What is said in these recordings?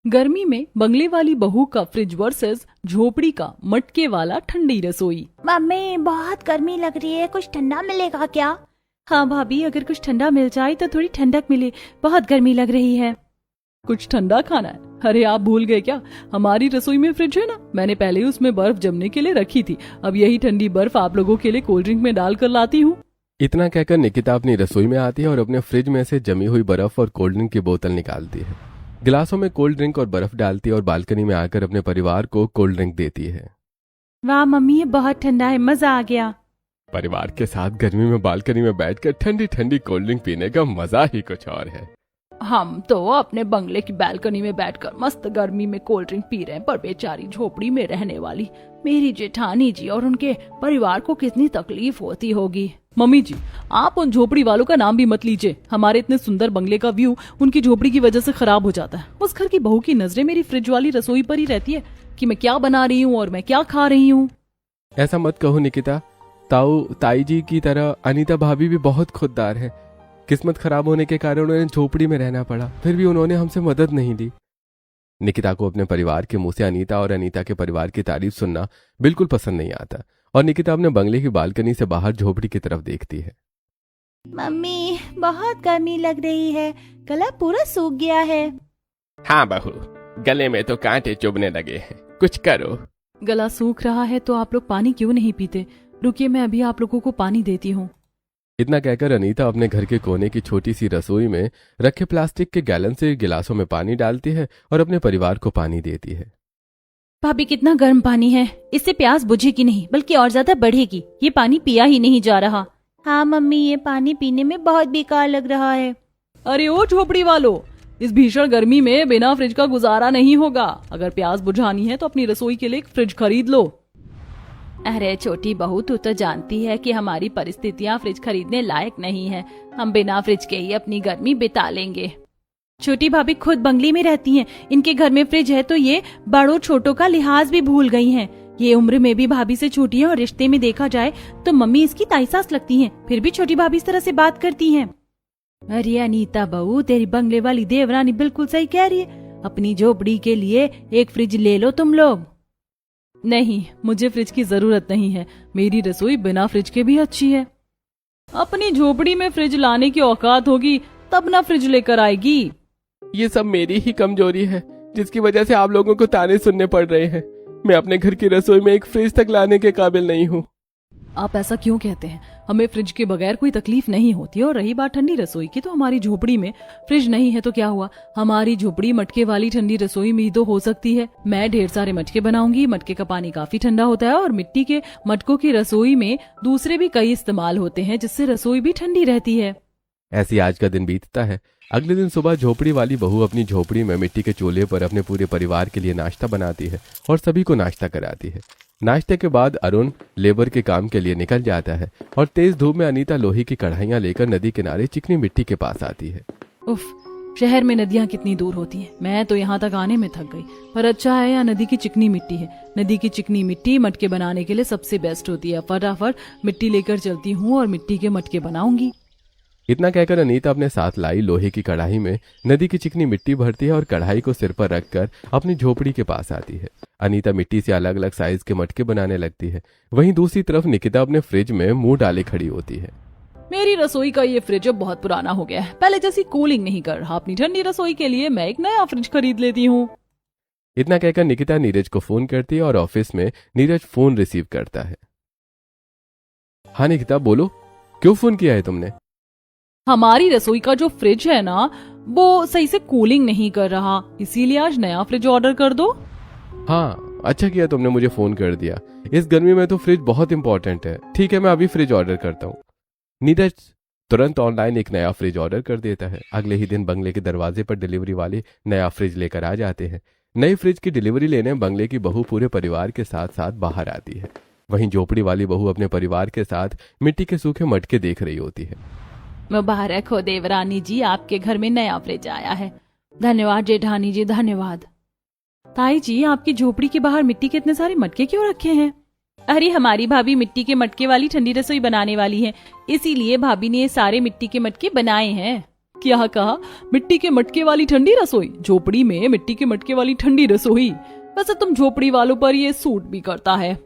गर्मी में बंगले वाली बहू का फ्रिज वर्सेस झोपड़ी का मटके वाला ठंडी रसोई। मम्मी बहुत गर्मी लग रही है, कुछ ठंडा मिलेगा क्या? हाँ भाभी, अगर कुछ ठंडा मिल जाए तो थोड़ी ठंडक मिले, बहुत गर्मी लग रही है। कुछ ठंडा खाना है? अरे आप भूल गए क्या, हमारी रसोई में फ्रिज है ना, मैंने पहले ही उसमें बर्फ जमने के लिए रखी थी। अब यही ठंडी बर्फ आप लोगों के लिए कोल्ड ड्रिंक में डाल कर लाती हूँ। इतना कहकर निकिता अपनी रसोई में आती है और अपने फ्रिज में से जमी हुई बर्फ और कोल्ड ड्रिंक की बोतल निकालती है। गिलासों में कोल्ड ड्रिंक और बर्फ डालती है और बालकनी में आकर अपने परिवार को कोल्ड ड्रिंक देती है। वाह मम्मी, ये बहुत ठंडा है, मजा आ गया। परिवार के साथ गर्मी में बालकनी में बैठकर ठंडी ठंडी कोल्ड ड्रिंक पीने का मजा ही कुछ और है। हम तो अपने बंगले की बालकनी में बैठकर मस्त गर्मी में कोल्ड ड्रिंक पी रहे हैं, पर बेचारी झोपड़ी में रहने वाली मेरी जेठानी जी और उनके परिवार को कितनी तकलीफ होती होगी। मम्मी जी, आप उन झोपड़ी वालों का नाम भी मत लीजिए। हमारे इतने सुंदर बंगले का व्यू उनकी झोपड़ी की वजह से खराब हो जाता है। उस घर की बहू की नजरें मेरी फ्रिज वाली रसोई पर ही रहती है कि मैं क्या बना रही हूँ और मैं क्या खा रही हूँ। ऐसा मत कहो निकिता, ताई जी की तरह अनीता भाभी भी बहुत खुददार है। किस्मत खराब होने के कारण उन्हें झोपड़ी में रहना पड़ा, फिर भी उन्होंने हमसे मदद नहीं ली। निकिता को अपने परिवार के मुंह से अनीता और अनीता के परिवार की तारीफ सुनना बिल्कुल पसंद नहीं आता और निकिता अपने बंगले की बालकनी से बाहर झोपड़ी की तरफ देखती है। मम्मी बहुत गर्मी लग रही है, गला पूरा सूख गया है। हाँ बहू, गले में तो कांटे चुभने लगे हैं, कुछ करो। गला सूख रहा है तो आप लोग पानी क्यों नहीं पीते? रुकिए, मैं अभी आप लोगों को पानी देती हूँ। इतना कहकर अनीता अपने घर के कोने की छोटी सी रसोई में रखे प्लास्टिक के गैलन से गिलासों में पानी डालती है और अपने परिवार को पानी देती है। भाभी कितना गर्म पानी है, इससे प्यास बुझेगी नहीं बल्कि और ज्यादा बढ़ेगी। ये पानी पिया ही नहीं जा रहा। हाँ मम्मी, ये पानी पीने में बहुत बेकार लग रहा है। अरे ओ झोपड़ी वालों, इस भीषण गर्मी में बिना फ्रिज का गुजारा नहीं होगा। अगर प्यास बुझानी है तो अपनी रसोई के लिए एक फ्रिज खरीद लो। अरे छोटी बहू, तू तो जानती है कि हमारी परिस्थितियाँ फ्रिज खरीदने लायक नहीं है। हम बिना फ्रिज के ही अपनी गर्मी बिता लेंगे। छोटी भाभी खुद बंगले में रहती हैं, इनके घर में फ्रिज है तो ये बड़ों छोटों का लिहाज भी भूल गई हैं। ये उम्र में भी भाभी से छोटी है और रिश्ते में देखा जाए तो मम्मी इसकी ताई सास लगती हैं, फिर भी छोटी भाभी इस तरह से बात करती हैं। अरे अनीता बहू, तेरी बंगले वाली देवरानी बिल्कुल सही कह रही है। अपनी झोपड़ी के लिए एक फ्रिज ले लो तुम लोग। नहीं, मुझे फ्रिज की जरूरत नहीं है, मेरी रसोई बिना फ्रिज के भी अच्छी है। अपनी झोपड़ी में फ्रिज लाने की औकात होगी तब ना फ्रिज लेकर आएगी। ये सब मेरी ही कमजोरी है जिसकी वजह से आप लोगों को ताने सुनने पड़ रहे हैं। मैं अपने घर की रसोई में एक फ्रिज तक लाने के काबिल नहीं हूँ। आप ऐसा क्यों कहते हैं? हमें फ्रिज के बगैर कोई तकलीफ नहीं होती। और रही बात ठंडी रसोई की, तो हमारी झोपड़ी में फ्रिज नहीं है तो क्या हुआ, हमारी झोपड़ी मटके वाली ठंडी रसोई में ही तो हो सकती है। मैं ढेर सारे मटके बनाऊंगी, मटके का पानी काफी ठंडा होता है और मिट्टी के मटकों की रसोई में दूसरे भी कई इस्तेमाल होते हैं जिससे रसोई भी ठंडी रहती है। ऐसी आज का दिन बीतता है। अगले दिन सुबह झोपड़ी वाली बहू अपनी झोपड़ी में मिट्टी के चूल्हे पर अपने पूरे परिवार के लिए नाश्ता बनाती है और सभी को नाश्ता कराती है। नाश्ते के बाद अरुण लेबर के काम के लिए निकल जाता है और तेज धूप में अनीता लोहे की कढ़ाइयां लेकर नदी किनारे चिकनी मिट्टी के पास आती है। उफ, शहर में नदियां कितनी दूर होती हैं। मैं तो यहाँ तक आने में थक गई, पर अच्छा है यहाँ नदी की चिकनी मिट्टी है। नदी की चिकनी मिट्टी मटके बनाने के लिए सबसे बेस्ट होती है। फटाफट मिट्टी लेकर चलती हूँ और मिट्टी के मटके बनाऊंगी। इतना कहकर अनीता अपने साथ लाई लोहे की कढ़ाई में नदी की चिकनी मिट्टी भरती है और कढ़ाई को सिर पर रखकर अपनी झोपड़ी के पास आती है। अनीता मिट्टी से अलग अलग साइज के मटके बनाने लगती है। वहीं दूसरी तरफ निकिता अपने फ्रिज में मुंह डाले खड़ी होती है। मेरी रसोई का ये फ्रिज अब बहुत पुराना हो गया है, पहले जैसी कूलिंग नहीं कर रहा। अपनी ठंडी रसोई के लिए मैं एक नया फ्रिज खरीद लेती हूँ। इतना कहकर निकिता नीरज को फोन करती है और ऑफिस में नीरज फोन रिसीव करता है। हाँ निकिता बोलो, क्यों फोन किया है तुमने? हमारी रसोई का जो फ्रिज है ना, वो सही से कूलिंग नहीं कर रहा, इसीलिए आज नया फ्रिज ऑर्डर कर दो। हाँ, अच्छा किया तुमने मुझे फोन कर दिया। इस गर्मी में तो फ्रिज बहुत इंपॉर्टेंट है। ठीक है, मैं अभी फ्रिज ऑर्डर करता हूँ। नीरज तुरंत ऑनलाइन एक नया फ्रिज ऑर्डर कर देता है। अगले ही दिन बंगले के दरवाजे पर डिलीवरी वाले नया फ्रिज लेकर आ जाते हैं। नई फ्रिज की डिलीवरी लेने बंगले की बहू पूरे परिवार के साथ साथ बाहर आती है। वहीं झोपड़ी वाली बहू अपने परिवार के साथ मिट्टी के सूखे मटके देख रही होती है। मुबारक हो देवरानी जी, आपके घर में नया फ्रिज आया है। धन्यवाद जेठानी जी, धन्यवाद। ताई जी, आपकी झोपड़ी के बाहर मिट्टी के इतने सारे मटके क्यों रखे हैं? अरे हमारी भाभी मिट्टी के मटके वाली ठंडी रसोई बनाने वाली है, इसीलिए भाभी ने ये सारे मिट्टी के मटके बनाए हैं। क्या कहा? मिट्टी के मटके वाली ठंडी रसोई? झोपड़ी में मिट्टी के मटके वाली ठंडी रसोई? वैसे तुम झोपड़ी वालों पर ये सूट भी करता है।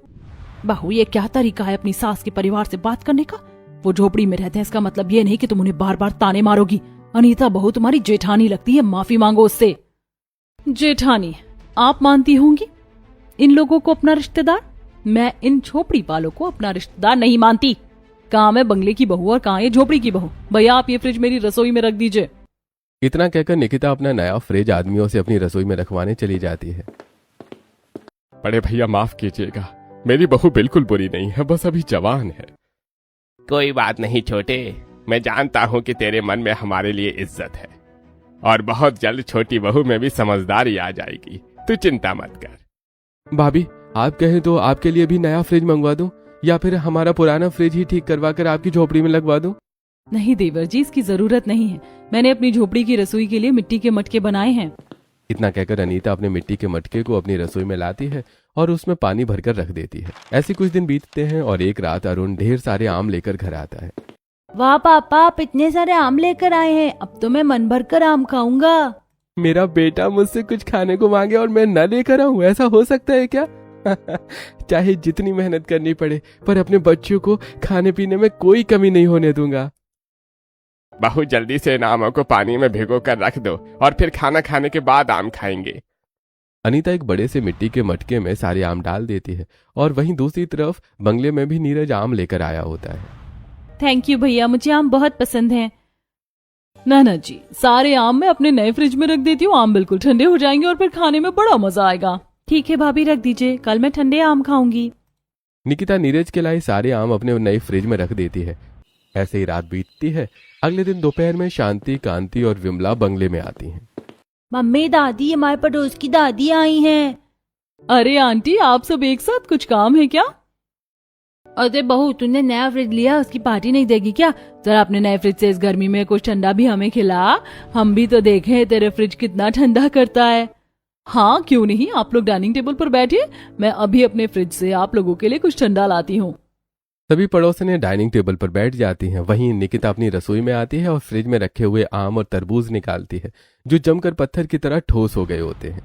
बहू, ये क्या तरीका है अपनी सास के परिवार से बात करने का? वो झोपड़ी में रहते हैं, इसका मतलब ये नहीं कि तुम उन्हें बार बार ताने मारोगी। अनीता बहू तुम्हारी जेठानी लगती है, माफी मांगो उससे। जेठानी आप मानती होंगी इन लोगों को अपना रिश्तेदार? मैं इन झोपड़ी वालों को अपना रिश्तेदार नहीं मानती। कहाँ मैं बंगले की बहू और कहाँ ये झोपड़ी की बहू? भैया आप ये फ्रिज मेरी रसोई में रख दीजिए। इतना कहकर निकिता अपना नया फ्रिज आदमियों से अपनी रसोई में रखवाने चली जाती है। बड़े भैया माफ कीजिएगा, मेरी बहू बिल्कुल बुरी नहीं है, बस अभी जवान है। कोई बात नहीं छोटे, मैं जानता हूँ कि तेरे मन में हमारे लिए इज्जत है और बहुत जल्द छोटी बहू में भी समझदारी आ जाएगी, तू चिंता मत कर। भाभी आप कहें तो आपके लिए भी नया फ्रिज मंगवा दूं या फिर हमारा पुराना फ्रिज ही ठीक करवा कर आपकी झोपड़ी में लगवा दूं? नहीं देवर जी, इसकी जरूरत नहीं है। मैंने अपनी झोपड़ी की रसोई के लिए मिट्टी के मटके बनाए हैं। इतना कहकर अनीता अपने मिट्टी के मटके को अपनी रसोई में लाती है और उसमें पानी भरकर रख देती है। ऐसे कुछ दिन बीतते हैं और एक रात अरुण ढेर सारे आम लेकर घर आता है। वाह पापा, आप इतने सारे आम लेकर आए हैं, अब तो मैं मन भर कर आम खाऊंगा। मेरा बेटा मुझसे कुछ खाने को मांगे और मैं न लेकर आऊं, ऐसा हो सकता है क्या? चाहे जितनी मेहनत करनी पड़े पर अपने बच्चों को खाने पीने में कोई कमी नहीं होने दूंगा। बहू जल्दी से इन आमों को पानी में भिगो कर रख दो और फिर खाना खाने के बाद आम खाएंगे। अनीता एक बड़े से मिट्टी के मटके में सारे आम डाल देती है और वहीं दूसरी तरफ बंगले में भी नीरज आम लेकर आया होता है। थैंक यू भैया, मुझे आम बहुत पसंद है। ना जी, सारे आम मैं अपने नए फ्रिज में रख देती हूँ, आम बिल्कुल ठंडे हो जाएंगे और फिर खाने में बड़ा मजा आएगा। ठीक है भाभी, रख दीजिए, कल मैं ठंडे आम खाऊंगी। निकिता नीरज के लाए सारे आम अपने नए फ्रिज में रख देती है। ऐसे ही रात बीतती है। अगले दिन दोपहर में शांति, कांति और विमला बंगले में आती हैं। मम्मी, दादी, हमारे पड़ोस की दादी आई हैं। अरे आंटी, आप सब एक साथ, कुछ काम है क्या? अरे बहू, तूने नया फ्रिज लिया, उसकी पार्टी नहीं देगी क्या? जरा अपने नए फ्रिज से इस गर्मी में कुछ ठंडा भी हमें खिला, हम भी तो देखें तेरे फ्रिज कितना ठंडा करता है। हाँ क्यों नहीं, आप लोग डाइनिंग टेबल पर बैठिए, मैं अभी अपने फ्रिज से आप लोगों के लिए कुछ ठंडा लाती हूँ। सभी पड़ोसिनें डाइनिंग टेबल पर बैठ जाती हैं। वहीं निकिता अपनी रसोई में आती है और फ्रिज में रखे हुए आम और तरबूज निकालती है जो जमकर पत्थर की तरह ठोस हो गए होते हैं।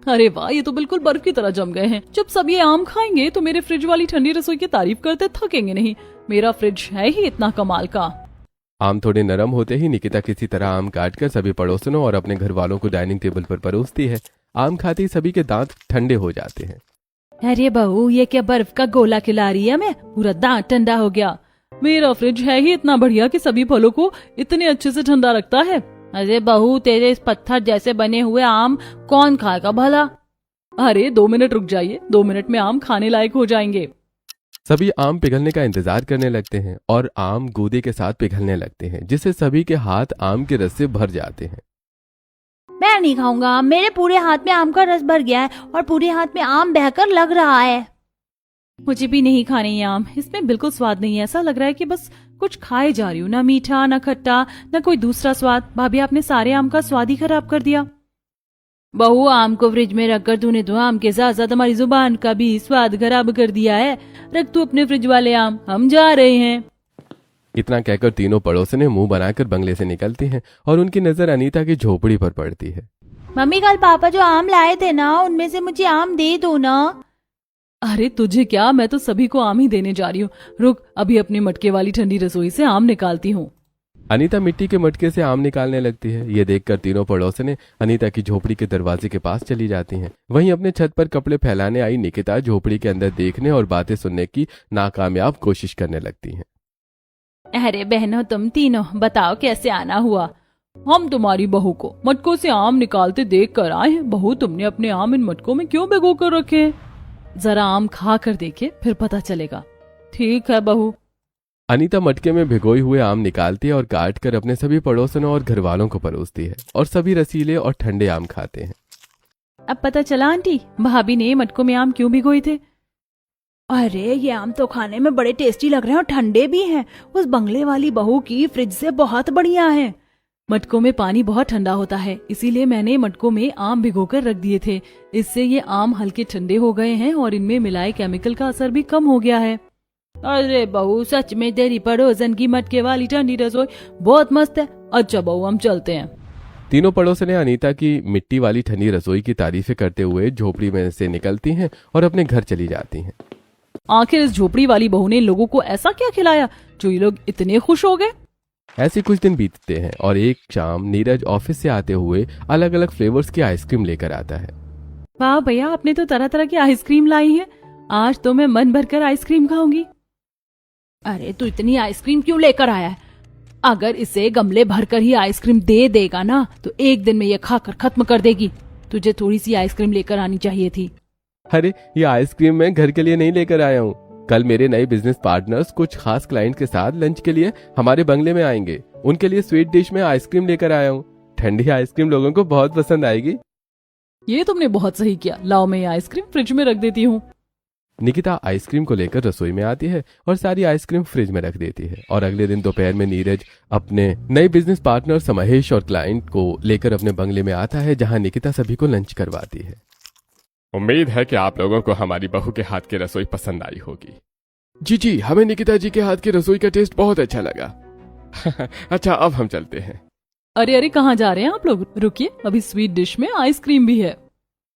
अरे वाह, ये तो बिल्कुल बर्फ की तरह जम गए हैं। जब सब ये आम खाएंगे तो मेरे फ्रिज वाली ठंडी रसोई की तारीफ करते थकेंगे नहीं। मेरा फ्रिज है ही इतना कमाल का। आम थोड़े नरम होते ही निकिता किसी तरह आम काटकर सभी पड़ोसिनों और अपने घर वालों को डाइनिंग टेबल पर परोसती है। आम खाते ही सभी के दांत ठंडे हो जाते हैं। अरे बहू, ये क्या बर्फ का गोला खिला रही है? मैं पूरा दांत ठंडा हो गया। मेरा फ्रिज है ही इतना बढ़िया कि सभी फलों को इतने अच्छे से ठंडा रखता है। अरे बहू, तेरे इस पत्थर जैसे बने हुए आम कौन खाएगा भला? अरे 2 मिनट रुक जाइए, 2 मिनट में आम खाने लायक हो जाएंगे। सभी आम पिघलने का इंतजार करने लगते हैं और आम गूदे के साथ पिघलने लगते हैं जिससे सभी के हाथ आम के रस से भर जाते हैं। मैं नहीं खाऊंगा, मेरे पूरे हाथ में आम का रस भर गया है और पूरे हाथ में आम बहकर लग रहा है। मुझे भी नहीं खाने ये आम, इसमें बिल्कुल स्वाद नहीं है। ऐसा लग रहा है कि बस कुछ खाए जा रही हूँ, ना मीठा, ना खट्टा, ना कोई दूसरा स्वाद। भाभी, आपने सारे आम का स्वाद ही खराब कर दिया। बहू, आम को फ्रिज में रखकर तूने तो आम के साथ साथ हमारी जुबान का भी स्वाद खराब कर दिया है। रख तू अपने फ्रिज वाले आम, हम जा रहे हैं। इतना कहकर तीनों पड़ोसिनें मुंह बनाकर बंगले से निकलती हैं और उनकी नजर अनीता की झोपड़ी पर पड़ती है। मम्मी, कल पापा जो आम लाए थे ना, उनमें से मुझे आम दे दो ना। अरे तुझे क्या, मैं तो सभी को आम ही देने जा रही हूँ। रुक, अभी अपनी मटके वाली ठंडी रसोई से आम निकालती हूँ। अनीता मिट्टी के मटके से आम निकालने लगती है। ये देखकर तीनों पड़ोसिनें अनीता की झोपड़ी के दरवाजे के पास चली जाती हैं। वहीं अपने छत पर कपड़े फैलाने आई निकिता झोपड़ी के अंदर देखने और बातें सुनने की नाकामयाब कोशिश करने लगती हैं। अरे बहनों, तुम तीनों बताओ कैसे आना हुआ? हम तुम्हारी बहू को मटकों से आम निकालते देख कर आए हैं। बहू, तुमने अपने आम इन मटकों में क्यों भिगो कर रखे हैं? जरा आम खा कर देखिए, फिर पता चलेगा। ठीक है बहू। अनीता मटके में भिगोए हुए आम निकालती है और काट कर अपने सभी पड़ोसियों और घर वालों को परोसती है और सभी रसीले और ठंडे आम खाते हैं। अब पता चला आंटी, भाभी ने मटकों में आम क्यों भिगोए थे। अरे ये आम तो खाने में बड़े टेस्टी लग रहे हैं और ठंडे भी हैं। उस बंगले वाली बहू की फ्रिज से बहुत बढ़िया है। मटकों में पानी बहुत ठंडा होता है, इसीलिए मैंने मटकों में आम भिगोकर रख दिए थे। इससे ये आम हल्के ठंडे हो गए हैं और इनमें मिलाए केमिकल का असर भी कम हो गया है। अरे बहू, सच में तेरी पड़ोसन की मटके वाली ठंडी रसोई बहुत मस्त है। अच्छा बहू, हम चलते हैं। तीनों पड़ोसन ने अनीता की मिट्टी वाली ठंडी रसोई की तारीफें करते हुए झोपड़ी में से निकलती हैं और अपने घर चली जाती हैं। आखिर इस झोपड़ी वाली बहू ने लोगों को ऐसा क्या खिलाया जो ये लोग इतने खुश हो गए? ऐसे कुछ दिन बीतते हैं और एक शाम नीरज ऑफिस से आते हुए अलग अलग फ्लेवर्स की आइसक्रीम लेकर आता है। वाह भैया, आपने तो तरह तरह की आइसक्रीम लाई है। आज तो मैं मन भरकर आइसक्रीम खाऊंगी। अरे तू इतनी आइसक्रीम क्यों लेकर आया है? अगर इसे गमले भरकर ही आइसक्रीम दे देगा ना तो एक दिन में ये खाकर खत्म कर देगी। तुझे थोड़ी सी आइसक्रीम लेकर आनी चाहिए थी। अरे ये आइसक्रीम मैं घर के लिए नहीं लेकर आया हूँ। कल मेरे नए बिजनेस पार्टनर्स कुछ खास क्लाइंट के साथ लंच के लिए हमारे बंगले में आएंगे। उनके लिए स्वीट डिश में आइसक्रीम लेकर आया हूँ। ठंडी आइसक्रीम लोगों को बहुत पसंद आएगी। ये तुमने बहुत सही किया। लाओ, मैं ये आइसक्रीम फ्रिज में रख देती हूँ। निकिता आइसक्रीम को लेकर रसोई में आती है और सारी आइसक्रीम फ्रिज में रख देती है। और अगले दिन दोपहर में नीरज अपने नए बिजनेस पार्टनर महेश और क्लाइंट को लेकर अपने बंगले में आता है, जहां निकिता सभी को लंच करवाती है। उम्मीद है कि आप लोगों को हमारी बहू के हाथ की रसोई पसंद आई होगी। जी, हमें निकिता जी के हाथ की रसोई का टेस्ट बहुत अच्छा लगा। अच्छा, अब हम चलते हैं। अरे अरे, कहाँ जा रहे हैं आप लोग? रुकिए, अभी स्वीट डिश में आइसक्रीम भी है।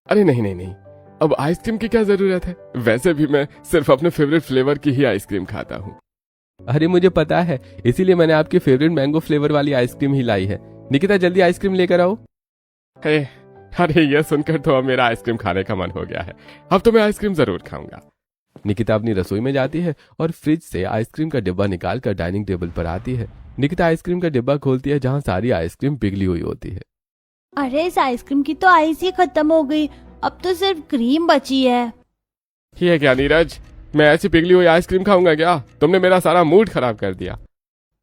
अरे नहीं, अब आइसक्रीम की क्या जरूरत है? वैसे भी मैं सिर्फ अपने फेवरेट फ्लेवर की ही आइसक्रीम खाता हूँ। अरे मुझे पता है, इसीलिए मैंने आपकी फेवरेट मैंगो फ्लेवर वाली आइसक्रीम ही लाई है। निकिता जल्दी आइसक्रीम लेकर आओ। अरे ये सुनकर तो अब मेरा आइसक्रीम खाने का मन हो गया है। अब तो मैं आइसक्रीम जरूर खाऊंगा। निकिता अपनी रसोई में जाती है और फ्रिज से आइसक्रीम का डिब्बा निकालकर डाइनिंग टेबल पर आती है। निकिता आइसक्रीम का डिब्बा खोलती है, जहाँ सारी आइसक्रीम पिघली हुई होती है। अरे इस आइसक्रीम की तो आइस ही खत्म हो गई, अब तो सिर्फ क्रीम बची है। ये क्या नीरज, मैं ऐसी पिघली हुई आइसक्रीम खाऊंगा क्या? तुमने मेरा सारा मूड खराब कर दिया।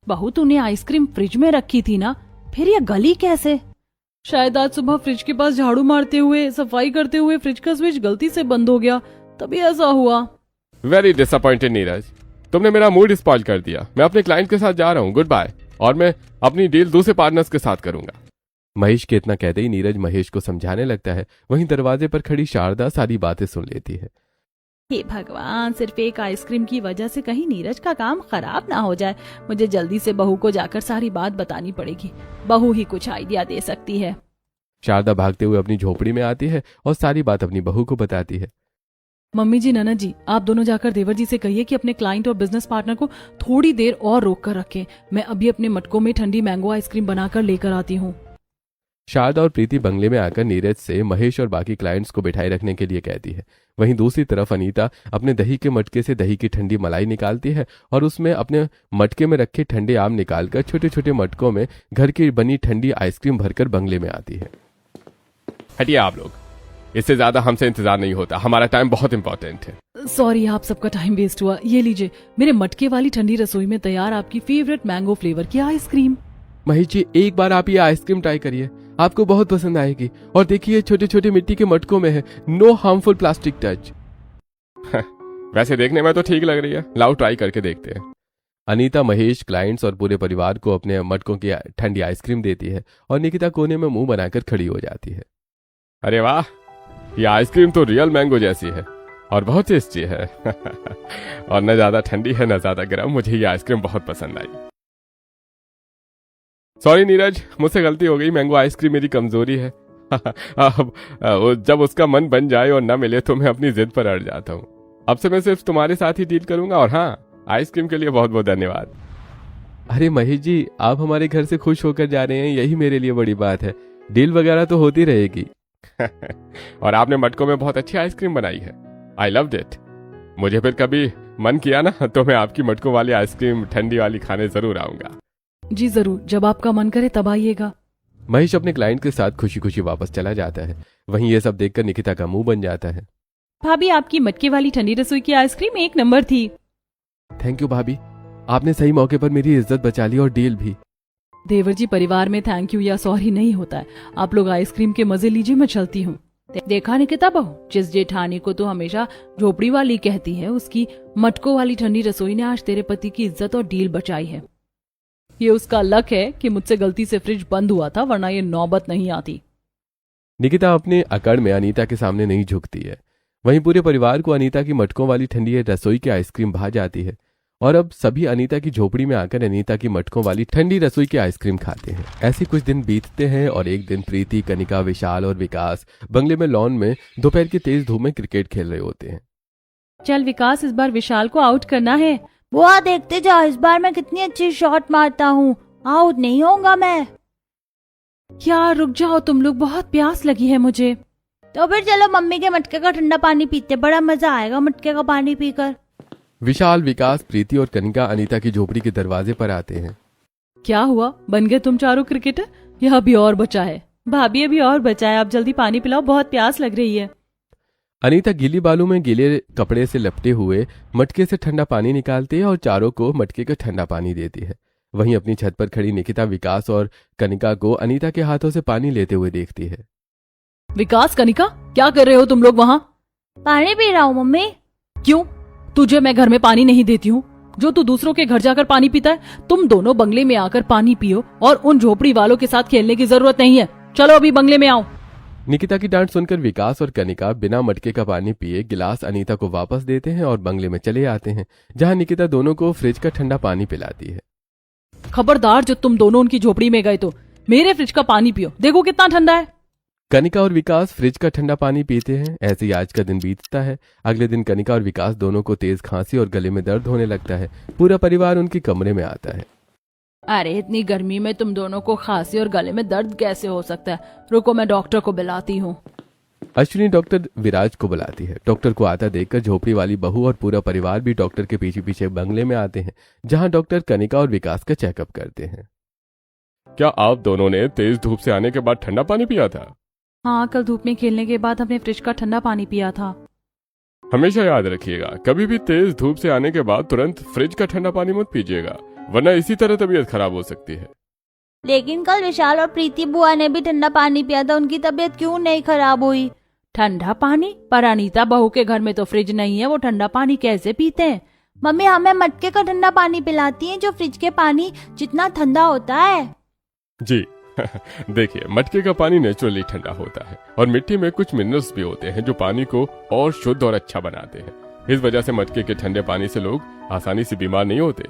बहू, तूने आइसक्रीम फ्रिज में रखी थी ना, फिर ये गली कैसे? शायद आज सुबह फ्रिज के पास झाड़ू मारते हुए, सफाई करते हुए फ्रिज का स्विच गलती से बंद हो गया, तभी ऐसा हुआ। वेरी डिसअपॉइंटेड नीरज, तुमने मेरा मूड स्पॉइल कर दिया। मैं अपने क्लाइंट के साथ जा रहा हूँ, गुड बाय। और मैं अपनी डील दूसरे पार्टनर्स के साथ करूंगा। महेश के इतना कहते ही नीरज महेश को समझाने लगता है। वहीं दरवाजे पर खड़ी शारदा सारी बातें सुन लेती है। हे भगवान, सिर्फ एक आइसक्रीम की वजह से कहीं नीरज का काम खराब ना हो जाए। मुझे जल्दी से बहू को जाकर सारी बात बतानी पड़ेगी। बहू ही कुछ आइडिया दे सकती है। शारदा भागते हुए अपनी झोपड़ी में आती है और सारी बात अपनी बहू को बताती है। मम्मी जी, ननद जी, आप दोनों जाकर देवर जी से कहिए कि अपने क्लाइंट और बिजनेस पार्टनर को थोड़ी देर और रोक कर रखें। मैं अभी अपने मटकों में ठंडी मैंगो आइसक्रीम बनाकर लेकर आती हूँ। शारदा और प्रीति बंगले में आकर नीरज से महेश और बाकी क्लाइंट्स को बिठाए रखने के लिए कहती है। वहीं दूसरी तरफ अनीता अपने दही के मटके से दही की ठंडी मलाई निकालती है और उसमें अपने मटके में रखे ठंडे आम निकालकर छोटे छोटे मटकों में घर की बनी ठंडी आइसक्रीम भरकर बंगले में आती है। हटिए आप लोग, इससे ज्यादा हमसे इंतजार नहीं होता। हमारा टाइम बहुत इंपॉर्टेंट है। सॉरी, आप सबका टाइम वेस्ट हुआ। ये लीजिए, मेरे मटके वाली ठंडी रसोई में तैयार आपकी फेवरेट मैंगो फ्लेवर की आइसक्रीम। महेश जी, एक बार आप ये आइसक्रीम ट्राई करिए, आपको बहुत पसंद आएगी। और देखिए, छोटे छोटे मिट्टी के मटकों में है, नो हार्मफुल प्लास्टिक टच। वैसे देखने में तो ठीक लग रही है, लाओ ट्राई करके देखते हैं। अनीता महेश, क्लाइंट्स और पूरे परिवार को अपने मटकों की ठंडी आइसक्रीम देती है और निकिता कोने में मुंह बनाकर खड़ी हो जाती है। अरे वाह, ये आइसक्रीम तो रियल मैंगो जैसी है और बहुत टेस्टी है। और न ज्यादा ठंडी है न ज्यादा गर्म। मुझे ये आइसक्रीम बहुत पसंद आई। सॉरी नीरज, मुझसे गलती हो गई। मैंगो आइसक्रीम मेरी कमजोरी है। अब जब उसका मन बन जाए और न मिले तो मैं अपनी जिद पर अड़ जाता हूँ। अब से मैं सिर्फ तुम्हारे साथ ही डील करूंगा। और हाँ, आइसक्रीम के लिए बहुत बहुत धन्यवाद। अरे महेश जी, आप हमारे घर से खुश होकर जा रहे हैं, यही मेरे लिए बड़ी बात है। डील वगैरह तो होती रहेगी। और आपने मटकों में बहुत अच्छी आइसक्रीम बनाई है। I loved it. मुझे फिर कभी मन किया ना तो मैं आपकी मटकों वाली आइसक्रीम ठंडी वाली खाने जरूर आऊंगा। जी जरूर, जब आपका मन करे तब आइएगा। महेश अपने क्लाइंट के साथ खुशी खुशी वापस चला जाता है। वहीं ये सब देखकर निकिता का मुंह बन जाता है। भाभी, आपकी मटके वाली ठंडी रसोई की आइसक्रीम एक नंबर थी। थैंक यू भाभी, आपने सही मौके पर मेरी इज्जत बचा ली और डील भी। देवर जी, परिवार में थैंक यू या सॉरी नहीं होता है। आप लोग आइसक्रीम के मजे लीजिए, मैं चलती हूँ। देखा निकिता बहू, जिस जेठानी को तो हमेशा झोपड़ी वाली कहती है, उसकी मटकों वाली ठंडी रसोई ने आज तेरे पति की इज्जत और डील बचाई है। ये उसका लक है कि मुझसे गलती से फ्रिज बंद हुआ था, वरना ये नौबत नहीं आती। निकिता अपने अकड़ में अनीता के सामने नहीं झुकती है। वहीं पूरे परिवार को अनीता की मटकों वाली ठंडी रसोई की आइसक्रीम भा जाती है और अब सभी अनीता की झोपड़ी में आकर अनीता की मटकों वाली ठंडी रसोई की आइसक्रीम खाते हैं। ऐसे कुछ दिन बीतते हैं और एक दिन प्रीति, कनिका, विशाल और विकास बंगले में लॉन में दोपहर की तेज धूप में क्रिकेट खेल रहे होते हैं। चल विकास, इस बार विशाल को आउट करना है। बुआ देखते जाओ इस बार मैं कितनी अच्छी शॉट मारता हूँ, आउट नहीं होऊंगा मैं। यार रुक जाओ तुम लोग, बहुत प्यास लगी है मुझे। तो फिर चलो मम्मी के मटके का ठंडा पानी पीते, बड़ा मजा आएगा मटके का पानी पीकर। विशाल, विकास, प्रीति और कनिका अनीता की झोपड़ी के दरवाजे पर आते हैं। क्या हुआ, बन गए तुम चारों क्रिकेटर? यह अभी और बचा है। भाभी अभी और बचा है, आप जल्दी पानी पिलाओ, बहुत प्यास लग रही है। अनीता गीली बालू में गीले कपड़े से लपटे हुए मटके से ठंडा पानी निकालती है और चारों को मटके का ठंडा पानी देती है। वहीं अपनी छत पर खड़ी निकिता विकास और कनिका को अनीता के हाथों से पानी लेते हुए देखती है। विकास, कनिका, क्या कर रहे हो तुम लोग वहाँ? पानी पी रहा हूँ मम्मी। क्यों? तुझे मैं घर में पानी नहीं देती हूँ जो तू दूसरों के घर जाकर पानी पीता है? तुम दोनों बंगले में आकर पानी पियो और उन झोपड़ी वालों के साथ खेलने की जरूरत नहीं है। चलो अभी बंगले में आओ। निकिता की डांट सुनकर विकास और कनिका बिना मटके का पानी पिए गिलास अनीता को वापस देते हैं और बंगले में चले आते हैं, जहां निकिता दोनों को फ्रिज का ठंडा पानी पिलाती है। खबरदार, जो तुम दोनों उनकी झोपड़ी में गए तो मेरे फ्रिज का पानी पियो, देखो कितना ठंडा है। कनिका और विकास फ्रिज का ठंडा पानी पीते हैं। ऐसे ही आज का दिन बीतता है। अगले दिन कनिका और विकास दोनों को तेज खांसी और गले में दर्द होने लगता है। पूरा परिवार उनके कमरे में आता है। अरे इतनी गर्मी में तुम दोनों को खांसी और गले में दर्द कैसे हो सकता है? रुको मैं डॉक्टर को बुलाती हूँ। अश्विनी डॉक्टर विराज को बुलाती है। डॉक्टर को आता देखकर झोपड़ी वाली बहू और पूरा परिवार भी डॉक्टर के पीछे पीछे बंगले में आते हैं, जहां डॉक्टर कनिका और विकास का चेकअप करते हैं। क्या आप दोनों ने तेज धूप से आने के बाद ठंडा पानी पिया था? हाँ, कल धूप में खेलने के बाद हमने फ्रिज का ठंडा पानी पिया था। हमेशा याद रखिएगा, कभी भी तेज धूप से आने के बाद तुरंत फ्रिज का ठंडा पानी मत पीजिएगा, वरना इसी तरह तबीयत खराब हो सकती है। लेकिन कल विशाल और प्रीति बुआ ने भी ठंडा पानी पिया था, उनकी तबीयत क्यों नहीं खराब हुई? ठंडा पानी? पर अनीता बहू के घर में तो फ्रिज नहीं है, वो ठंडा पानी कैसे पीते हैं? मम्मी हमें मटके का ठंडा पानी पिलाती हैं जो फ्रिज के पानी जितना ठंडा होता है। जी देखिए, मटके का पानी नेचुरली ठंडा होता है और मिट्टी में कुछ मिनरल्स भी होते हैं जो पानी को और शुद्ध और अच्छा बनाते हैं। इस वजह से मटके के ठंडे पानी से लोग आसानी से बीमार नहीं होते।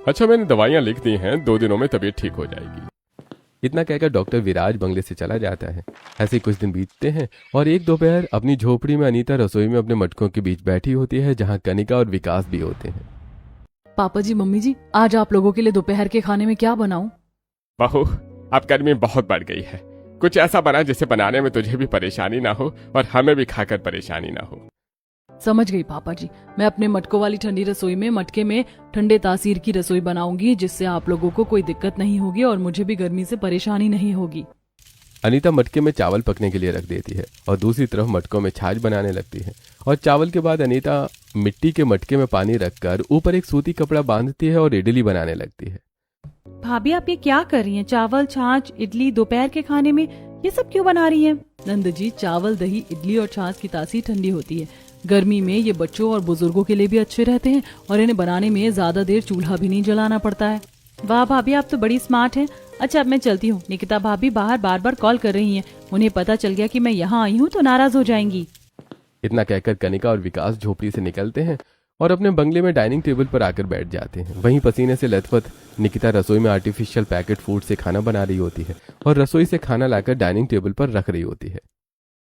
अच्छा, मैंने दवाइयाँ लिख दी हैं, 2 दिनों में तबीयत ठीक हो जाएगी। इतना कहकर डॉक्टर विराज बंगले से चला जाता है। ऐसे कुछ दिन बीतते हैं और एक दोपहर अपनी झोपड़ी में अनीता रसोई में अपने मटकों के बीच बैठी होती है, जहां कनिका और विकास भी होते हैं। पापा जी, मम्मी जी, आज आप लोगों के लिए दोपहर के खाने में क्या बनाऊं? बहू, अब गर्मी बहुत बढ़ गई है, कुछ ऐसा बना जिसे बनाने में तुझे भी परेशानी ना हो और हमें भी खाकर परेशानी ना हो। समझ गई पापा जी, मैं अपने मटकों वाली ठंडी रसोई में मटके में ठंडे तासीर की रसोई बनाऊंगी, जिससे आप लोगों को कोई दिक्कत नहीं होगी और मुझे भी गर्मी से परेशानी नहीं होगी। अनीता मटके में चावल पकने के लिए रख देती है और दूसरी तरफ मटकों में छाछ बनाने लगती है। और चावल के बाद अनीता मिट्टी के मटके में पानी रखकर ऊपर एक सूती कपड़ा बांधती है और इडली बनाने लगती है। भाभी, आप ये क्या कर रही हैं? चावल, छाछ, इडली दोपहर के खाने में ये सब क्यों बना रही हैं? नंद जी, चावल, दही, इडली और छाछ की तासीर ठंडी होती है। गर्मी में ये बच्चों और बुजुर्गों के लिए भी अच्छे रहते हैं और इन्हें बनाने में ज्यादा देर चूल्हा भी नहीं जलाना पड़ता है। वाह भाभी, आप तो बड़ी स्मार्ट हैं। अच्छा, अब मैं चलती हूँ। निकिता भाभी बाहर बार बार कॉल कर रही हैं, उन्हें पता चल गया कि मैं यहाँ आई हूँ तो नाराज हो जाएंगी। इतना कहकर कनिका और विकास झोपड़ी से निकलते हैं और अपने बंगले में डाइनिंग टेबल पर आकर बैठ जाते हैं। वहीं पसीने से लथपथ निकिता रसोई में आर्टिफिशियल पैकेट फूड से खाना बना रही होती है और रसोई से खाना लाकर डाइनिंग टेबल पर रख रही होती है।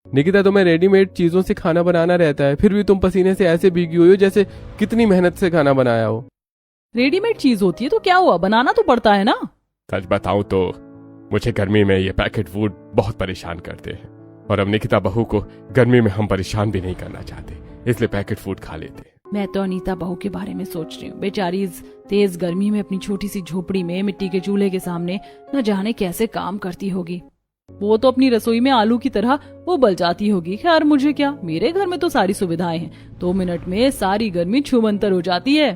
निकिता, तुम्हें रेडीमेड चीजों से खाना बनाना रहता है, फिर भी तुम पसीने से ऐसे भीगी हुई हो जैसे कितनी मेहनत से खाना बनाया हो। रेडीमेड चीज होती है तो क्या हुआ, बनाना तो पड़ता है ना। सच बताऊं तो मुझे गर्मी में ये पैकेट फूड बहुत परेशान करते हैं और अब निकिता बहू को गर्मी में हम परेशान भी नहीं करना चाहते, इसलिए पैकेट फूड खा लेते हैं। मैं तो अनीता बहू के बारे में सोच रही हूँ। बेचारी इस तेज गर्मी में अपनी छोटी सी झोपड़ी में मिट्टी के चूल्हे के सामने न जाने कैसे काम करती होगी। वो तो अपनी रसोई में आलू की तरह उबल जाती होगी। खैर मुझे क्या, मेरे घर में तो सारी सुविधाएं हैं, 2 मिनट में सारी गर्मी छूमंतर हो जाती है।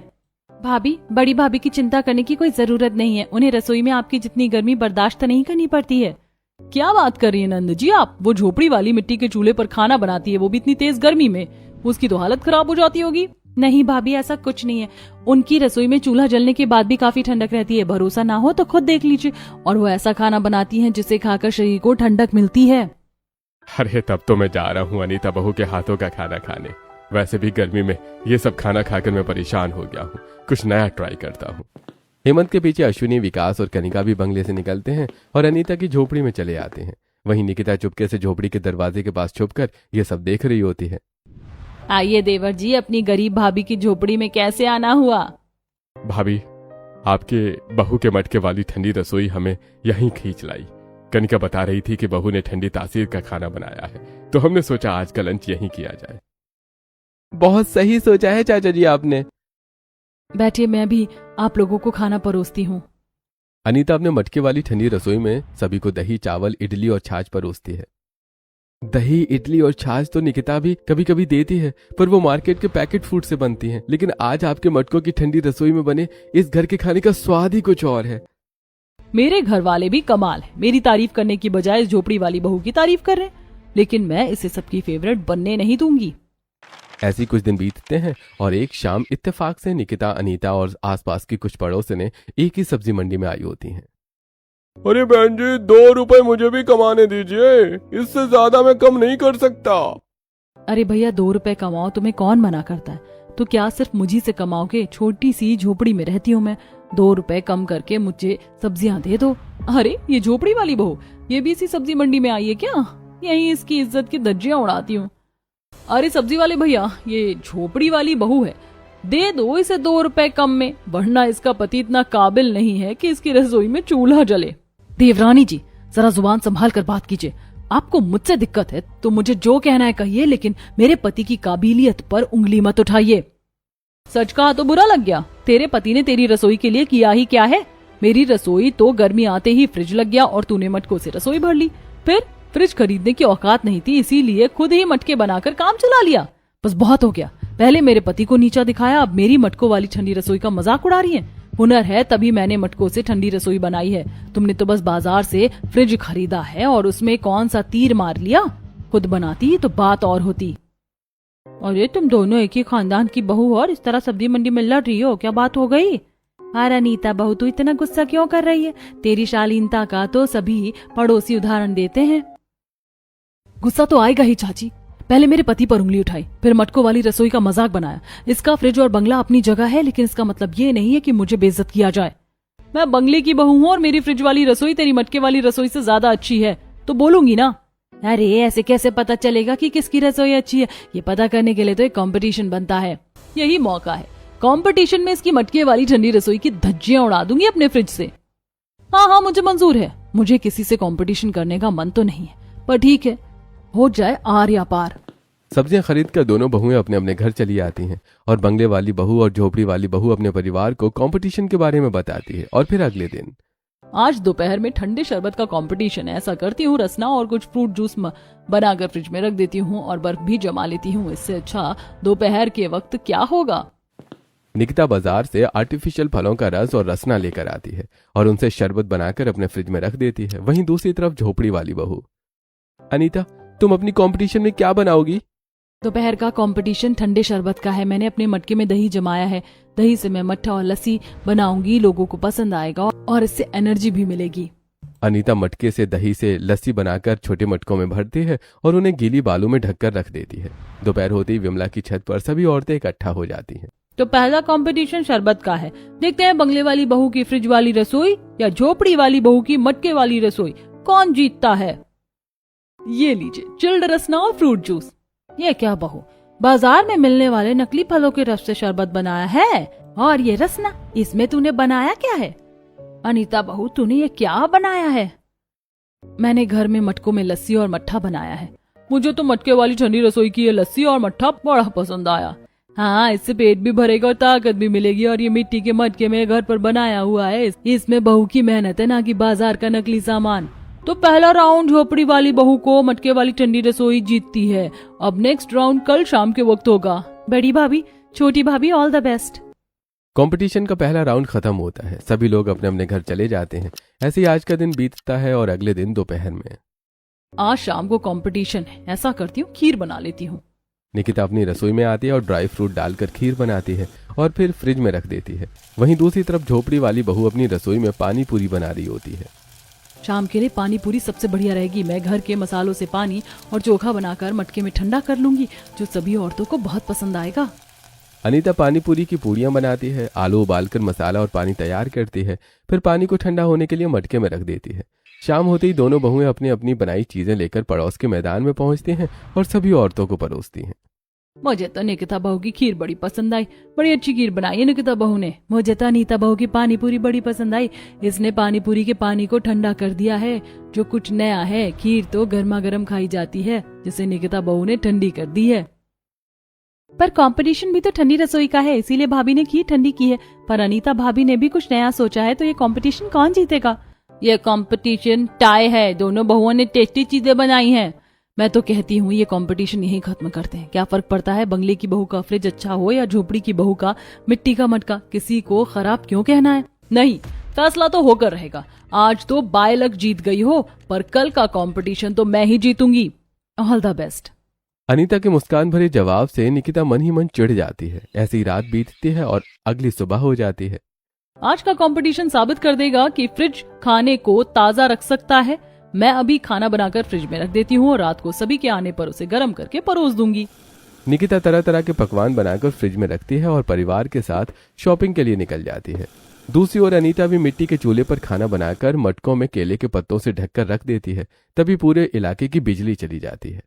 भाभी, बड़ी भाभी की चिंता करने की कोई जरूरत नहीं है, उन्हें रसोई में आपकी जितनी गर्मी बर्दाश्त नहीं करनी पड़ती है। क्या बात कर रही है नंद जी आप? वो झोपड़ी वाली मिट्टी के चूल्हे पर खाना बनाती है, वो भी इतनी तेज गर्मी में, उसकी तो हालत खराब हो जाती होगी। नहीं भाभी, ऐसा कुछ नहीं है, उनकी रसोई में चूल्हा जलने के बाद भी काफी ठंडक रहती है। भरोसा ना हो तो खुद देख लीजिए। और वो ऐसा खाना बनाती हैं जिसे खाकर शरीर को ठंडक मिलती है। अरे तब तो मैं जा रहा हूँ अनीता बहू के हाथों का खाना खाने। वैसे भी गर्मी में ये सब खाना खाकर मैं परेशान हो गया हूँ, कुछ नया ट्राई करता हूँ। हेमंत के पीछे अश्विनी, विकास और कनिका भी बंगले से निकलते हैं और अनीता की झोपड़ी में चले आते हैं। वहीं निकिता चुपके से झोपड़ी के दरवाजे के पास छुपकर ये सब देख रही होती है। आइए देवर जी, अपनी गरीब भाभी की झोपड़ी में कैसे आना हुआ? भाभी, आपके बहू के मटके वाली ठंडी रसोई हमें यहीं खींच लाई। कनिका बता रही थी कि बहू ने ठंडी तासीर का खाना बनाया है, तो हमने सोचा आज का लंच यहीं किया जाए। बहुत सही सोचा है चाचा जी आपने। बैठिए, मैं भी आप लोगों को खाना परोसती हूँ। अनीता अपने मटके वाली ठंडी रसोई में सभी को दही, चावल, इडली और छाछ परोसती है। दही, इडली और छाछ तो निकिता भी कभी कभी देती है, पर वो मार्केट के पैकेट फूड से बनती हैं। लेकिन आज आपके मटकों की ठंडी रसोई में बने इस घर के खाने का स्वाद ही कुछ और है। मेरे घर वाले भी कमाल है, मेरी तारीफ करने की बजाय इस झोपड़ी वाली बहू की तारीफ कर रहे हैं। लेकिन मैं इसे सबकी फेवरेट बनने नहीं दूंगी। ऐसी कुछ दिन बीतते हैं और एक शाम इत्तेफाक से निकिता, अनीता और आसपास की कुछ पड़ोसिनें एक ही सब्जी मंडी में आई होती हैं। अरे बहन जी, 2 रुपए मुझे भी कमाने दीजिए, इससे ज्यादा मैं कम नहीं कर सकता। अरे भैया, 2 रुपए कमाओ, तुम्हें कौन मना करता है? तो क्या सिर्फ मुझी से कमाओगे? छोटी सी झोपड़ी में रहती हूँ मैं, 2 रुपए कम करके मुझे सब्जियां दे दो। अरे ये झोपड़ी वाली बहू, ये भी इसी सब्जी मंडी में आई है क्या? यही इसकी इज्जत की धज्जियां उड़ाती हूँ। अरे सब्जी वाले भैया, ये झोपड़ी वाली बहू है, दे दो इसे 2 रुपए कम में, वरना इसका पति इतना काबिल नहीं है कि इसकी रसोई में चूल्हा जले। देवरानी जी, जरा जुबान संभाल कर बात कीजिए। आपको मुझसे दिक्कत है तो मुझे जो कहना है कहिए, लेकिन मेरे पति की काबिलियत पर उंगली मत उठाइए। सच कहा तो बुरा लग गया। तेरे पति ने तेरी रसोई के लिए किया ही क्या है? मेरी रसोई तो गर्मी आते ही फ्रिज लग गया और तूने मटकों से रसोई भर ली। फिर फ्रिज खरीदने की औकात नहीं थी, इसीलिए खुद ही मटके बनाकर काम चला लिया। बस बहुत हो गया। पहले मेरे पति को नीचा दिखाया, अब मेरी मटकों वाली ठंडी रसोई का मजाक उड़ा रही है। हुनर है तभी मैंने मटकों से ठंडी रसोई बनाई है। तुमने तो बस बाजार से फ्रिज खरीदा है और उसमें कौन सा तीर मार लिया। खुद बनाती तो बात और होती। अरे तुम दोनों एक ही खानदान की बहू और इस तरह सब्जी मंडी में लड़ रही हो, क्या बात हो गई? अरे अनीता बहू, तू इतना गुस्सा क्यों कर रही है? तेरी शालीनता का तो सभी पड़ोसी उदाहरण देते हैं। गुस्सा तो आएगा ही चाची। पहले मेरे पति पर उंगली उठाई, फिर मटकों वाली रसोई का मजाक बनाया। इसका फ्रिज और बंगला अपनी जगह है, लेकिन इसका मतलब ये नहीं है कि मुझे बेइज्जत किया जाए। मैं बंगले की बहू हूँ और मेरी फ्रिज वाली रसोई तेरी मटके वाली रसोई से ज्यादा अच्छी है, तो बोलूंगी ना। अरे ऐसे कैसे पता चलेगा कि किसकी रसोई अच्छी है? ये पता करने के लिए तो एक कंपटीशन बनता है। यही मौका है। कंपटीशन में इसकी मटके वाली ठंडी रसोई की धज्जियां उड़ा दूंगी अपने फ्रिज से। हाँ, मुझे मंजूर है। मुझे किसी से कंपटीशन करने का मन तो नहीं है, पर ठीक है, हो जाए आर या पार। सब्जियां खरीद कर दोनों बहुएं अपने अपने घर चली आती हैं और बंगले वाली बहू और झोपड़ी वाली बहू अपने परिवार को कंपटीशन के बारे में बताती है। और फिर अगले दिन, आज दोपहर में ठंडे शरबत का कंपटीशन है। ऐसा करती हूँ, रसना और कुछ फ्रूट जूस बनाकर फ्रिज में रख देती हूँ और बर्फ भी जमा लेती हूँ। इससे अच्छा दोपहर के वक्त क्या होगा? निकिता बाजार से आर्टिफिशियल फलों का रस और रसना लेकर आती है और उनसे शरबत बनाकर अपने फ्रिज में रख देती है। वहीं दूसरी तरफ झोपड़ी वाली बहू, अनीता, तुम अपनी कंपटीशन में क्या बनाओगी? दोपहर का कंपटीशन ठंडे शरबत का है। मैंने अपने मटके में दही जमाया है। दही से मैं मट्ठा और लस्सी बनाऊंगी, लोगों को पसंद आएगा और इससे एनर्जी भी मिलेगी। अनीता मटके से दही से लस्सी बनाकर छोटे मटकों में भरती है और उन्हें गीली बालू में ढककर रख देती है। दोपहर होते ही विमला की छत पर सभी औरतें इकट्ठा हो जाती हैं। तो पहला कंपटीशन शरबत का है। देखते हैं बंगले वाली बहू की फ्रिज वाली रसोई या झोपड़ी वाली बहू की मटके वाली रसोई, कौन जीतता है। ये लीजिए चिल्ड रसना और फ्रूट जूस। ये क्या बहू, बाजार में मिलने वाले नकली फलों के रस से शरबत बनाया है? और ये रसना, इसमें तूने बनाया क्या है? अनीता बहू, तूने ये क्या बनाया है? मैंने घर में मटकों में लस्सी और मट्ठा बनाया है। मुझे तो मटके वाली ठंडी रसोई की ये लस्सी और मट्ठा बड़ा पसंद आया। हाँ, इससे पेट भी भरेगा और ताकत भी मिलेगी। और ये मिट्टी के मटके में घर पर बनाया हुआ है, इसमें बहू की मेहनत है, ना कि बाजार का नकली सामान। तो पहला राउंड झोपड़ी वाली बहू को मटके वाली ठंडी रसोई जीतती है। अब नेक्स्ट राउंड कल शाम के वक्त होगा। बड़ी भाभी, छोटी भाभी, ऑल द बेस्ट। कंपटीशन का पहला राउंड खत्म होता है। सभी लोग अपने अपने घर चले जाते हैं। ऐसे ही आज का दिन बीतता है और अगले दिन दोपहर में, आज शाम को कंपटीशन है। ऐसा करती हूँ, खीर बना लेती हूँ। निकिता अपनी रसोई में आती है और ड्राई फ्रूट डालकर खीर बनाती है और फिर फ्रिज में रख देती है। वहीं दूसरी तरफ झोपड़ी वाली बहू अपनी रसोई में पानी पूरी बना रही होती है। शाम के लिए पानी पूरी सबसे बढ़िया रहेगी। मैं घर के मसालों से पानी और चोखा बनाकर मटके में ठंडा कर लूंगी, जो सभी औरतों को बहुत पसंद आएगा। अनीता पानी पूरी की पूड़ियाँ बनाती है, आलू उबालकर मसाला और पानी तैयार करती है, फिर पानी को ठंडा होने के लिए मटके में रख देती है। शाम होते ही दोनों बहुएं अपनी अपनी बनाई चीजें लेकर पड़ोस के मैदान में पहुंचती हैं और सभी औरतों को परोसती हैं। मुझे तो निकिता बहू की खीर बड़ी पसंद आई। बड़ी अच्छी खीर बनाई है निकिता बहू ने। मुझे तो अनीता बहू की पानी पूरी बड़ी पसंद आई। इसने पानी पूरी के पानी को ठंडा कर दिया है, जो कुछ नया है। खीर तो गर्मा गर्म खाई जाती है, जिसे निकिता बहू ने ठंडी कर दी है। पर कंपटीशन भी तो ठंडी रसोई का है, इसीलिए भाभी ने खीर ठंडी की है। पर अनीता भाभी ने भी कुछ नया सोचा है, तो ये कंपटीशन कौन जीतेगा? ये कंपटीशन टाई है। दोनों बहुओं ने टेस्टी चीजें बनाई हैं। मैं तो कहती हूँ ये कंपटीशन यहीं खत्म करते हैं। क्या फर्क पड़ता है बंगले की बहू का फ्रिज अच्छा हो या झोपड़ी की बहू का मिट्टी का मटका? किसी को खराब क्यों कहना है? नहीं, फैसला तो होकर रहेगा। आज तो बाय लक जीत गई हो, पर कल का कंपटीशन तो मैं ही जीतूंगी। All the best. अनीता के मुस्कान भरे जवाब से निकिता मन ही मन चिढ़ जाती है। ऐसी रात बीतती है और अगली सुबह हो जाती है। आज का कंपटीशन साबित कर देगा कि फ्रिज खाने को ताजा रख सकता है। मैं अभी खाना बनाकर फ्रिज में रख देती हूँ और रात को सभी के आने पर उसे गर्म करके परोस दूंगी। निकिता तरह तरह के पकवान बनाकर फ्रिज में रखती है और परिवार के साथ शॉपिंग के लिए निकल जाती है। दूसरी ओर अनीता भी मिट्टी के चूल्हे पर खाना बनाकर मटकों में केले के पत्तों से ढककर रख देती है। तभी पूरे इलाके की बिजली चली जाती है।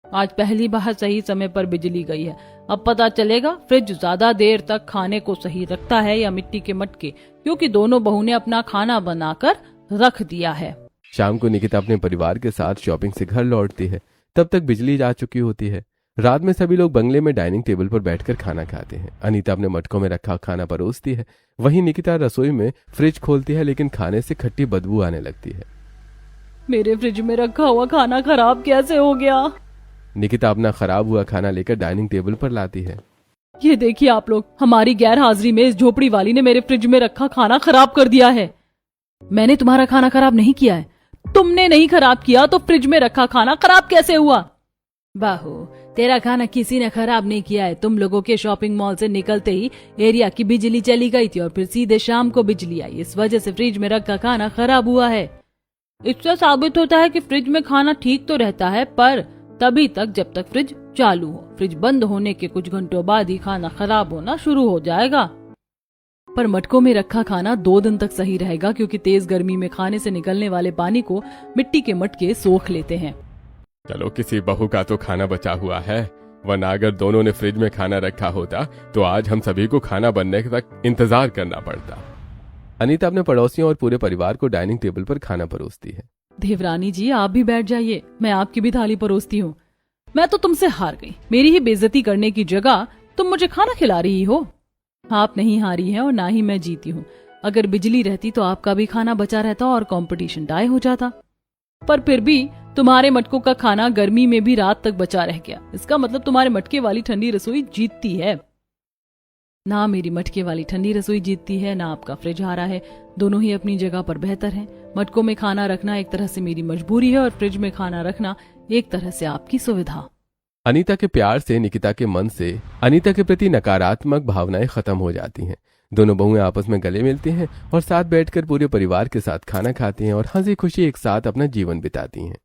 आज पहली बार सही समय पर बिजली गई है। अब पता चलेगा फ्रिज ज्यादा देर तक खाने को सही रखता है या मिट्टी के मटके, क्योंकि दोनों बहू ने अपना खाना बनाकर रख दिया है। शाम को निकिता अपने परिवार के साथ शॉपिंग से घर लौटती है। तब तक बिजली जा चुकी होती है। रात में सभी लोग बंगले में डाइनिंग टेबल पर बैठकर खाना खाते हैं। अनीता अपने मटकों में रखा खाना परोसती है। वहीं निकिता रसोई में फ्रिज खोलती है, लेकिन खाने से खट्टी बदबू आने लगती है। मेरे फ्रिज में रखा हुआ खाना खराब कैसे हो गया? निकिता अपना खराब हुआ खाना लेकर डाइनिंग टेबल पर लाती है। ये देखिए आप लोग, हमारी गैर हाजिरी में इस झोपड़ी वाली ने मेरे फ्रिज में रखा खाना खराब कर दिया है। मैंने तुम्हारा खाना खराब नहीं किया है। तुमने नहीं खराब किया तो फ्रिज में रखा खाना खराब कैसे हुआ? बाहू, तेरा खाना किसी ने खराब नहीं किया है। तुम लोगों के शॉपिंग मॉल से निकलते ही एरिया की बिजली चली गई थी और फिर सीधे शाम को बिजली आई। इस वजह से फ्रिज में रखा खाना खराब हुआ है। इससे साबित होता है कि फ्रिज में खाना ठीक तो रहता है, पर तभी तक जब तक फ्रिज चालू हो। फ्रिज बंद होने के कुछ घंटों बाद ही खाना खराब होना शुरू हो जाएगा। पर मटकों में रखा खाना 2 दिन तक सही रहेगा, क्योंकि तेज गर्मी में खाने से निकलने वाले पानी को मिट्टी के मटके सोख लेते हैं। चलो, किसी बहू का तो खाना बचा हुआ है, वरना अगर दोनों ने फ्रिज में खाना रखा होता तो आज हम सभी को खाना बनने तक इंतजार करना पड़ता। अनीता अपने पड़ोसियों और पूरे परिवार को डाइनिंग टेबल पर खाना परोसती है। देवरानी जी, आप भी बैठ जाइए, मैं आपकी भी थाली परोसती हूँ। मैं तो तुमसे हार गई। मेरी ही बेइज्जती करने की जगह तुम मुझे खाना खिला रही हो। आप नहीं हारी हैं और ना ही मैं जीती हूँ। अगर बिजली रहती तो आपका भी खाना बचा रहता और कंपटीशन टाई हो जाता। पर फिर भी तुम्हारे मटकों का खाना गर्मी में भी रात तक बचा रह गया। इसका मतलब तुम्हारे मटके वाली ठंडी रसोई जीतती है। ना मेरी मटके वाली ठंडी रसोई जीतती है, ना आपका फ्रिज हारा है। दोनों ही अपनी जगह पर बेहतर हैं। मटकों में खाना रखना एक तरह से मेरी मजबूरी है और फ्रिज में खाना रखना एक तरह से आपकी सुविधा। अनीता के प्यार से निकिता के मन से अनीता के प्रति नकारात्मक भावनाएं खत्म हो जाती हैं। दोनों बहुएं आपस में गले मिलती हैं और साथ बैठकर पूरे परिवार के साथ खाना खाती हैं और हंसी खुशी एक साथ अपना जीवन बिताती हैं।